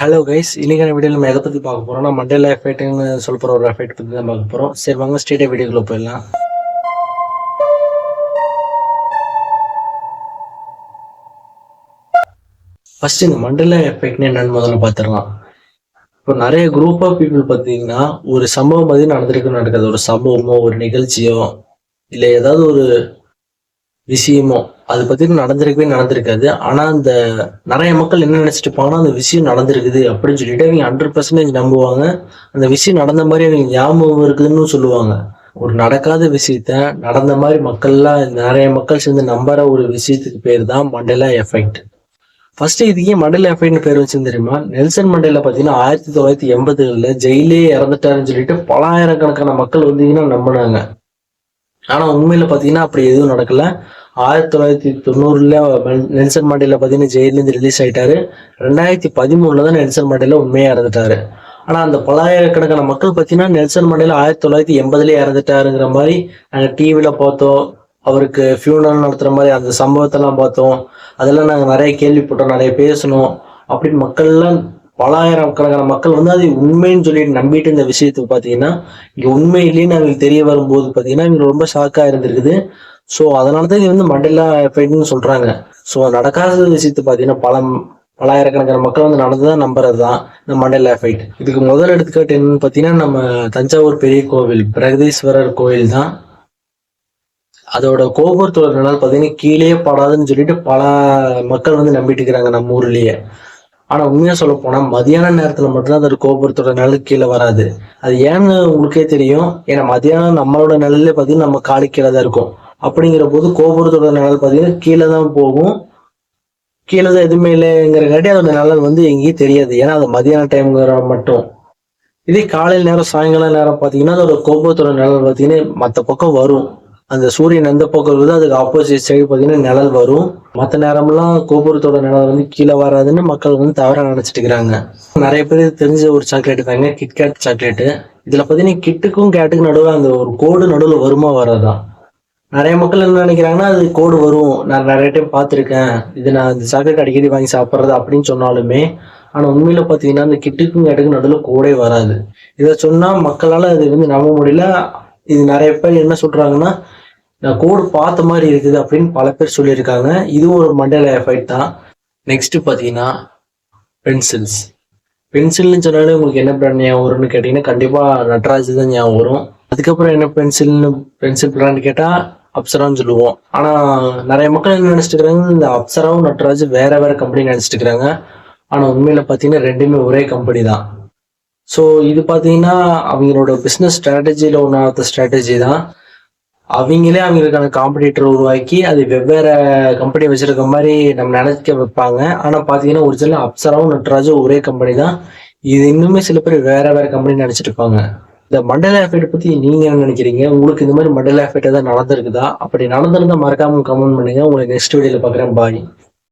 Hello guys, இன்னைக்கான video நம்ம எதை பற்றி பார்க்க போகிறோம்னா மண்டேலா எஃபெக்ட்னு சொல்ல போகிற ஒரு எஃபெக்ட் பற்றி தான் பார்க்க போகிறோம். சரி வாங்க ஸ்ட்ரெயிட்டாக வீடியோக்குள்ளே போயிடலாம். ஃபர்ஸ்ட் இந்த மண்டேலா எஃபெக்ட்னு என்னன்னு முதல்ல பார்த்துடலாம். இப்போ நிறைய குரூப் ஆஃப் பீப்புள் பார்த்தீங்கன்னா ஒரு சம்பவம் மாதிரி நடக்காது. ஒரு சம்பவமோ ஒரு நிகழ்ச்சியோ இல்லை ஏதாவது ஒரு விஷயமோ அது பத்தி நடந்திருக்காது. ஆனா அந்த நிறைய மக்கள் என்ன நினைச்சிட்டு இருப்பாங்கன்னா அந்த விஷயம் நடந்திருக்குது அப்படின்னு சொல்லிட்டு அவங்க 100% நம்புவாங்க. அந்த விஷயம் நடந்த மாதிரி அவங்க ஞாபகம் இருக்குதுன்னு சொல்லுவாங்க. ஒரு நடக்காத விஷயத்த நடந்த மாதிரி நிறைய மக்கள் சேர்ந்து நம்புற ஒரு விஷயத்துக்கு பேர் தான் மண்டேலா எஃபெக்ட். ஃபர்ஸ்ட் இது ஏன் மண்டேலா எஃபெக்ட்னு பேர் வச்சுன்னு தெரியுமா? நெல்சன் மண்டேலா பாத்தீங்கன்னா 1980களில் ஜெயிலே இறந்துட்டாருன்னு சொல்லிட்டு பல ஆயிரக்கணக்கான மக்கள் நம்பினாங்க. ஆனா உண்மையில பாத்தீங்கன்னா அப்படி எதுவும் நடக்கல. 1990 நெல்சன் மண்டேலா பாத்தீங்கன்னா ஜெயிலிருந்து ரிலீஸ் ஆயிட்டாரு. 2013 தான் நெல்சன் மண்டேலா உண்மையா இறந்துட்டாரு. ஆனா அந்த பலாயிரக்கணக்கான மக்கள் பாத்தீங்கன்னா நெல்சன் மண்டேலா 1980 இறந்துட்டாருங்கிற மாதிரி நாங்க டிவில பார்த்தோம். அவருக்கு ஃபியூனரல் நடத்துற மாதிரி அந்த சம்பவத்தெல்லாம் பார்த்தோம். அதெல்லாம் நாங்க நிறைய கேள்விப்பட்டோம், நிறைய பேசணும் அப்படின்னு மக்கள்லாம் பலாயிரக்கணக்கான மக்கள் அது உண்மைன்னு சொல்லிட்டு நம்பிட்டு இந்த விஷயத்துக்கு பாத்தீங்கன்னா இங்க உண்மையிலேயே அவங்களுக்கு தெரிய வரும்போது பாத்தீங்கன்னா இங்க ரொம்ப ஷாக்கா இருந்திருக்குது. ஸோ அதனாலதான் இது மண்டேலா எஃபெக்ட்னு சொல்றாங்க. ஸோ நடக்காத விஷயத்தை பாத்தீங்கன்னா பலாயிரக்கணக்கான மக்கள் நடந்துதான் நம்புறதுதான் இந்த மண்டேலா எஃபெக்ட். இதுக்கு முதல் எடுத்துக்காட்டு என்னன்னு பாத்தீங்கன்னா நம்ம தஞ்சாவூர் பெரிய கோவில் பிரகதீஸ்வரர் கோயில் தான். அதோட கோபுரத்தோட நிழல் பாத்தீங்கன்னா கீழே படாதுன்னு சொல்லிட்டு பல மக்கள் நம்பிட்டு இருக்கிறாங்க நம்ம ஊர்லயே. ஆனா உண்மையா சொல்ல போனா மதியான நேரத்துல மட்டும்தான் அதோட கோபுரத்தோட நிழல் கீழே வராது. அது ஏன்னு உங்களுக்கே தெரியும். ஏன்னா மதியானம் நம்மளோட நிழல்ல பாத்தீங்கன்னா நம்ம காலு கீழே தான் இருக்கும். அப்படிங்கிற போது கோபுரத்தோட நிழல் பாத்தீங்கன்னா கீழே தான் போகும். கீழே தான் எதுவுமே இல்லைங்கிறக்காட்டி அதோட நிழல் எங்கேயும் தெரியாது. ஏன்னா அது மதியான டைம்ங்கிற மட்டும். இதே காலையில் நேரம் சாயங்காலம் நேரம் பாத்தீங்கன்னா அதோட கோபுரத்தோட நிழல் பாத்தீங்கன்னா மற்ற பக்கம் வரும். அந்த சூரியன் எந்த பக்கம் இருக்குதோ அதுக்கு ஆப்போசிட் சைடு பாத்தீங்கன்னா நிழல் வரும். மற்ற நேரம்லாம் கோபுரத்தோட நிழல் கீழே வராதுன்னு மக்கள் தவறா நினைச்சிட்டு இருக்கிறாங்க. நிறைய பேர் தெரிஞ்ச ஒரு சாக்லேட் தாங்க கிட்கேட் சாக்லேட்டு. இதுல பாத்தீங்கன்னா கிட்டுக்கும் கேட்டுக்கும் நடுவில் அந்த ஒரு கோடு நடுவில் வருமா வராதான். நிறைய மக்கள் என்ன நினைக்கிறாங்கன்னா அது கோடு வரும், நான் நிறைய டைம் பார்த்துருக்கேன், நான் இந்த சாக்லேட் அடிக்கடி வாங்கி சாப்பிட்றது அப்படின்னு சொன்னாலுமே ஆனா உண்மையில பாத்தீங்கன்னா அந்த கிட்டுக்கும் கேட்டுக்கும் நடுவில் கோடே வராது. இதை சொன்னா மக்களால அது நம்ப முடியல. இது நிறைய பேர் என்ன சொல்றாங்கன்னா நான் கோடு பார்த்த மாதிரி இருக்குது அப்படின்னு பல பேர் சொல்லியிருக்காங்க. இது ஒரு மண்டேலா எஃபெக்ட் தான். நெக்ஸ்ட் பாத்தீங்கன்னா பென்சில்னு சொன்னாலே உங்களுக்கு என்ன பிராண்ட் ஞாபகம் வரும்னு கேட்டீங்கன்னா கண்டிப்பா நட்ராஜ் தான் ஞாபகம் வரும். அதுக்கப்புறம் என்ன பென்சில் பிராண்ட் கேட்டா அப்சரான்னு சொல்லுவோம். ஆனா நிறைய மக்கள் என்ன நினைச்சிட்டு இருக்காங்க, இந்த அப்சராவும் நட்ராஜ் வேற வேற கம்பெனி நினைச்சிட்டு இருக்காங்க. ஆனா உண்மையில பாத்தீங்கன்னா ரெண்டுமே ஒரே கம்பெனி தான். ஸோ இது பாத்தீங்கன்னா அவங்களோட பிசினஸ் ஸ்ட்ராட்டஜியில ஒன்றாவது ஸ்ட்ராட்டஜி தான். அவங்களுக்கான காம்படிட்டர் உருவாக்கி அது வெவ்வேறு கம்பெனி வச்சிருக்க மாதிரி நம்ம நினைக்க வைப்பாங்க. ஆனா பாத்தீங்கன்னா ஒரிஜினல் அப்சராவும் நட்ராஜும் ஒரே கம்பெனி தான். இது இன்னுமே சில பேர் வேற வேற கம்பெனி நினைச்சிட்டு இருப்பாங்க. இந்த மண்டேலா எஃபெக்ட் பத்தி நீங்க என்ன நினைக்கிறீங்க? உங்களுக்கு இந்த மாதிரி மண்டேலா எஃபெக்ட் ஏதாவது நடந்திருக்குதா? அப்படி நடந்திருந்தா மறக்காம கமெண்ட் பண்ணுங்க. உங்களை நெக்ஸ்ட் வீடியோல பாக்குறேன். பாய்.